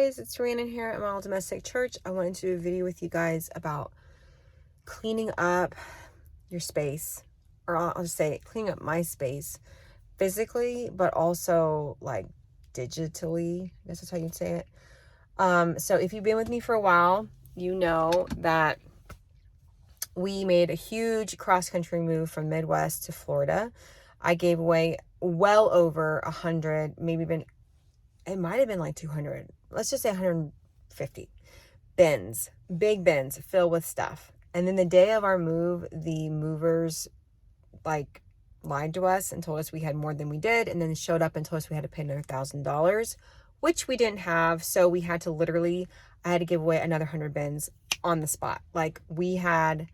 guys, it's Rhiannon here at Model Domestic Church. I wanted to do a video with you guys about cleaning up your space, or I'll just say cleaning up my space physically, but also like digitally. I guess that's how you'd say it. So if you've been with me for a while, you know that we made a huge cross-country move from Midwest to Florida. I gave away well over 100, maybe even, it might have been like 200. Let's just say 150 bins, big bins filled with stuff. And then the day of our move, the movers like lied to us and told us we had more than we did, and then showed up and told us we had to pay another $1,000, which we didn't have. So we had to I had to give away another 100 bins on the spot. Like, we had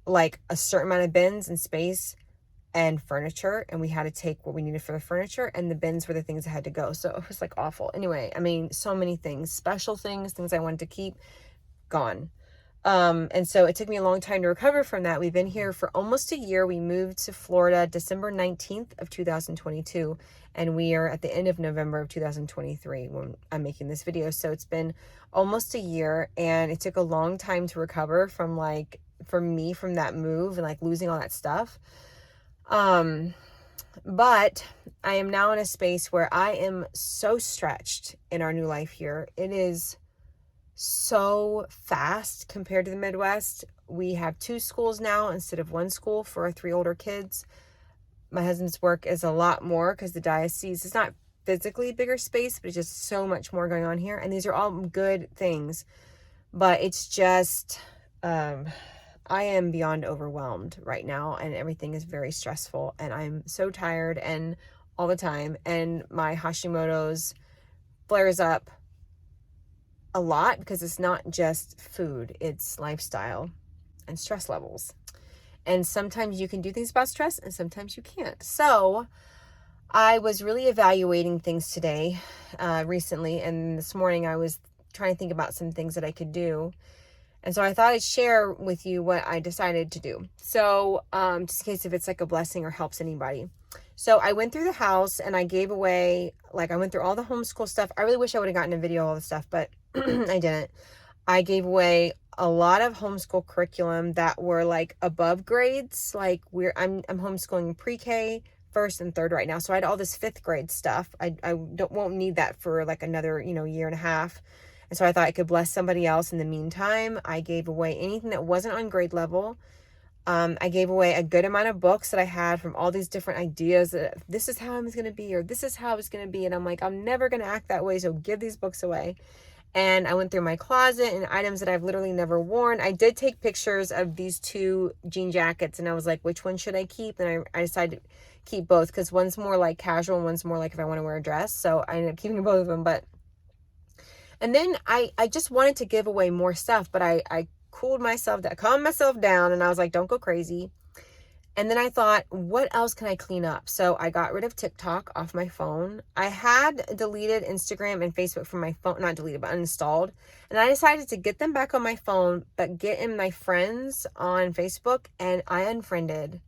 like a certain amount of bins and space and furniture, and we had to take what we needed for the furniture, and the bins were the things that had to go. So it was like awful. Anyway, I mean, so many things, special things I wanted to keep, gone. And so it took me a long time to recover from that. We've been here for almost a year. We moved to Florida December 19th of 2022, and we are at the end of November of 2023 when I'm making this video. So it's been almost a year, and it took a long time to recover from, like, for me, from that move and like losing all that stuff. But I am now in a space where I am so stretched in our new life here. It is so fast compared to the Midwest. We have 2 schools now instead of 1 school for our 3 older kids. My husband's work is a lot more because the diocese is not physically bigger space, but it's just so much more going on here. And these are all good things, but it's just, I am beyond overwhelmed right now, and everything is very stressful, and I'm so tired and all the time, and my Hashimoto's flares up a lot because it's not just food, it's lifestyle and stress levels. And sometimes you can do things about stress and sometimes you can't. So I was really evaluating things today, recently, and this morning I was trying to think about some things that I could do. And so I thought I'd share with you what I decided to do. So, just in case if it's like a blessing or helps anybody. So I went through the house and I gave away, like, I went through all the homeschool stuff. I really wish I would have gotten a video of all the stuff, but I didn't. I gave away a lot of homeschool curriculum that were like above grades. Like, I'm homeschooling pre-K, 1st and 3rd right now. So I had all this 5th grade stuff. I won't need that for like another, year and a half. And so I thought I could bless somebody else in the meantime. I gave away anything that wasn't on grade level. I gave away a good amount of books that I had from all these different ideas that this is how I was going to be, or this is how I was going to be. And I'm like, I'm never going to act that way. So give these books away. And I went through my closet and items that I've literally never worn. I did take pictures of these 2 jean jackets, and I was like, which one should I keep? And I decided to keep both because one's more like casual and one's more like if I want to wear a dress. So I ended up keeping both of them. And then I just wanted to give away more stuff, but I calmed myself down, and I was like, don't go crazy. And then I thought, what else can I clean up? So I got rid of TikTok off my phone. I had deleted Instagram and Facebook from my phone, not deleted, but uninstalled. And I decided to get them back on my phone, but get in my friends on Facebook, and I unfriended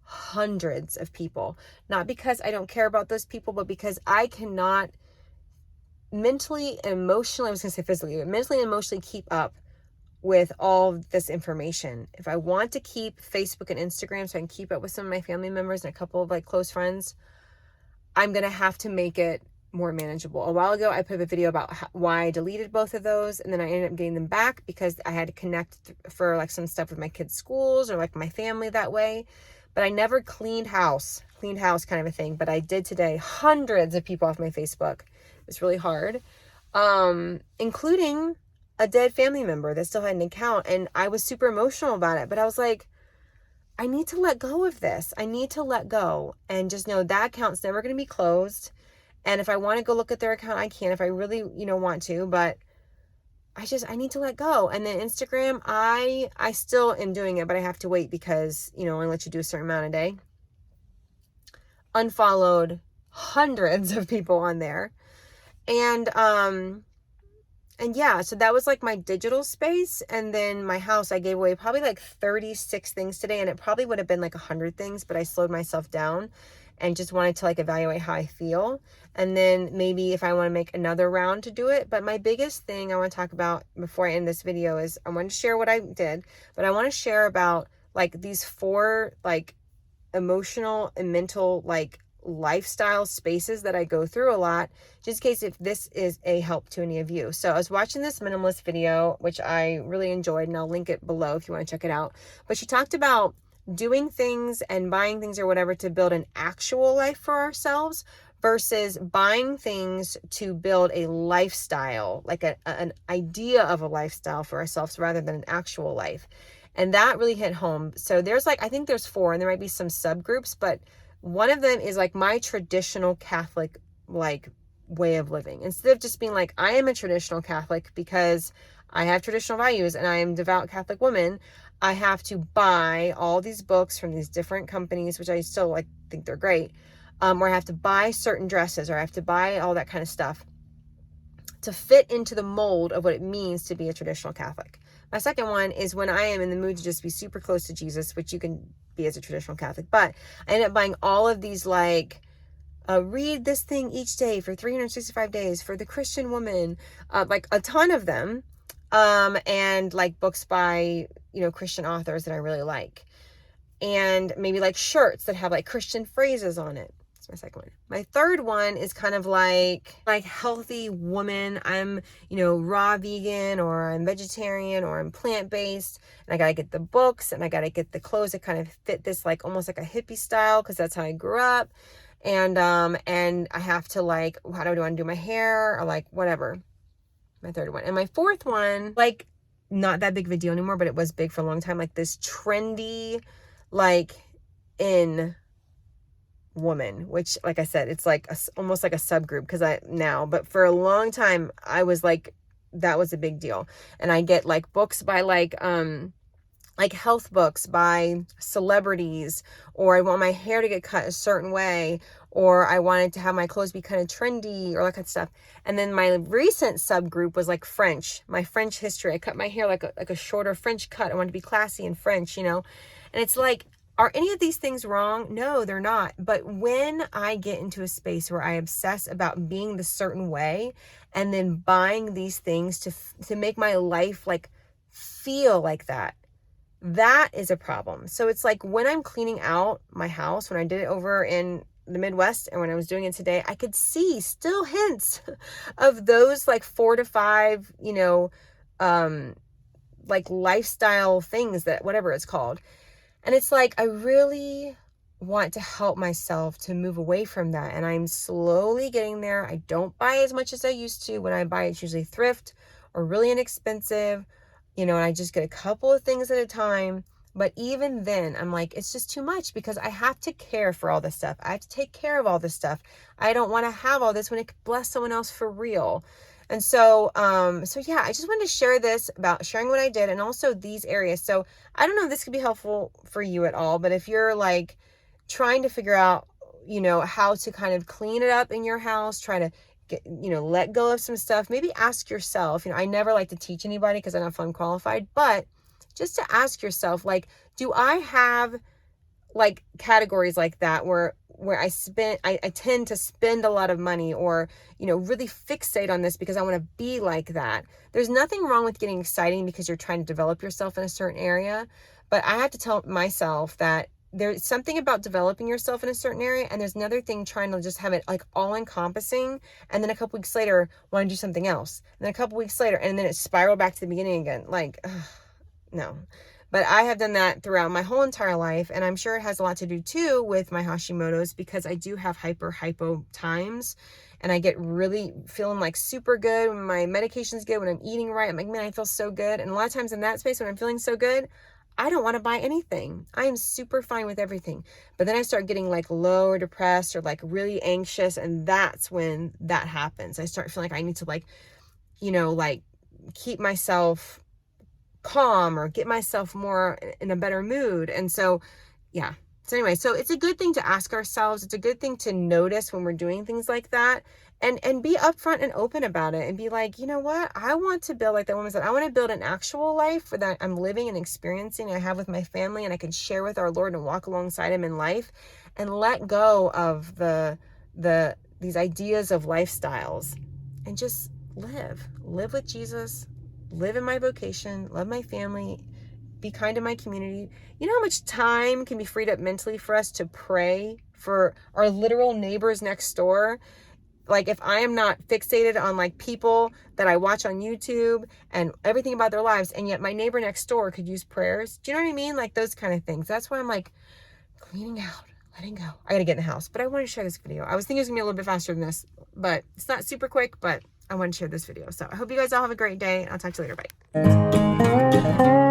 hundreds of people. Not because I don't care about those people, but because I cannot mentally and emotionally, I was going to say physically, but mentally and emotionally keep up with all this information. If I want to keep Facebook and Instagram so I can keep up with some of my family members and a couple of like close friends, I'm going to have to make it more manageable. A while ago, I put up a video about why I deleted both of those, and then I ended up getting them back because I had to connect for like some stuff with my kids' schools or like my family that way. But I never cleaned house kind of a thing. But I did today. Hundreds of people off my Facebook. It's really hard, including a dead family member that still had an account, and I was super emotional about it, but I was like, I need to let go of this. I need to let go and just know that account's never going to be closed. And if I want to go look at their account, I can, if I really, want to, but I need to let go. And then Instagram, I still am doing it, but I have to wait because, I only let you do a certain amount a day. Unfollowed hundreds of people on there. And yeah, so that was like my digital space. And then my house, I gave away probably like 36 things today, and it probably would have been like 100 things, but I slowed myself down and just wanted to like evaluate how I feel. And then maybe if I want to make another round to do it. But my biggest thing I want to talk about before I end this video is I want to share what I did, but I want to share about like these 4 like emotional and mental like lifestyle spaces that I go through a lot, just in case if this is a help to any of you. So I was watching this minimalist video, which I really enjoyed, and I'll link it below if you want to check it out. But she talked about doing things and buying things or whatever to build an actual life for ourselves versus buying things to build a lifestyle, like an idea of a lifestyle for ourselves rather than an actual life. And that really hit home. So there's like, I think there's 4, and there might be some subgroups, but one of them is like my traditional Catholic like way of living. Instead of just being like, I am a traditional Catholic because I have traditional values and I am a devout Catholic woman, I have to buy all these books from these different companies, which I still like think they're great, or I have to buy certain dresses, or I have to buy all that kind of stuff to fit into the mold of what it means to be a traditional Catholic. My second one is when I am in the mood to just be super close to Jesus, which you can be as a traditional Catholic, but I end up buying all of these like, read this thing each day for 365 days for the Christian woman, like a ton of them, and like books by, Christian authors that I really like. And maybe like shirts that have like Christian phrases on it. That's my second one. My third one is kind of like healthy woman. I'm, raw vegan, or I'm vegetarian, or I'm plant-based, and I got to get the books and I got to get the clothes that kind of fit this like almost like a hippie style, because that's how I grew up. And I have to like, how do I want to do my hair, or like whatever. My third one. And my fourth one, like not that big of a deal anymore, but it was big for a long time, like this trendy, like in woman, which like I said, it's like almost like a subgroup but for a long time I was like, that was a big deal. And I get like books by like health books by celebrities, or I want my hair to get cut a certain way, or I wanted to have my clothes be kind of trendy, or that kind of stuff. And then my recent subgroup was like my French history. I cut my hair like a shorter French cut. I wanted to be classy in French, and it's like, are any of these things wrong? No, they're not. But when I get into a space where I obsess about being the certain way and then buying these things to make my life like feel like that is a problem. So it's like when I'm cleaning out my house, when I did it over in the Midwest and when I was doing it today, I could see still hints of those like 4 to 5, like lifestyle things, that whatever it's called. And it's like, I really want to help myself to move away from that. And I'm slowly getting there. I don't buy as much as I used to. When I buy, it's usually thrift or really inexpensive, and I just get a couple of things at a time. But even then, I'm like, it's just too much, because I have to care for all this stuff. I have to take care of all this stuff. I don't want to have all this when it could bless someone else for real. And so yeah, I just wanted to share this about sharing what I did, and also these areas. So I don't know if this could be helpful for you at all, but if you're like trying to figure out, how to kind of clean it up in your house, try to get, let go of some stuff, maybe ask yourself, I never like to teach anybody because I don't feel unqualified, but just to ask yourself, like, do I have like categories like that where I tend to spend a lot of money, or, really fixate on this because I want to be like that. There's nothing wrong with getting exciting because you're trying to develop yourself in a certain area. But I have to tell myself that there's something about developing yourself in a certain area, and there's another thing trying to just have it like all encompassing. And then a couple weeks later, want to do something else. And then a couple weeks later, and then it spiraled back to the beginning again. Like, no. But I have done that throughout my whole entire life. And I'm sure it has a lot to do too with my Hashimoto's, because I do have hypo times, and I get really feeling like super good when my medication's good, when I'm eating right. I'm like, man, I feel so good. And a lot of times in that space, when I'm feeling so good, I don't want to buy anything. I am super fine with everything. But then I start getting like low or depressed or like really anxious. And that's when that happens. I start feeling like I need to like, like keep myself calm or get myself more in a better mood. And so, yeah, So anyway, so it's a good thing to ask ourselves. It's a good thing to notice when we're doing things like that, and be upfront and open about it, and be like, you know what? I want to build, like that woman said, I want to build an actual life for that I'm living and experiencing, I have with my family, and I can share with our Lord and walk alongside him in life, and let go of these ideas of lifestyles, and just live with Jesus, live in my vocation, love my family, be kind to my community. You know how much time can be freed up mentally for us to pray for our literal neighbors next door? Like, if I am not fixated on like people that I watch on YouTube and everything about their lives, and yet my neighbor next door could use prayers. Do you know what I mean? Like those kind of things. That's why I'm like cleaning out, letting go. I gotta get in the house, but I wanted to share this video. I was thinking it was gonna be a little bit faster than this, but it's not super quick, but I want to share this video. So I hope you guys all have a great day. I'll talk to you later. Bye.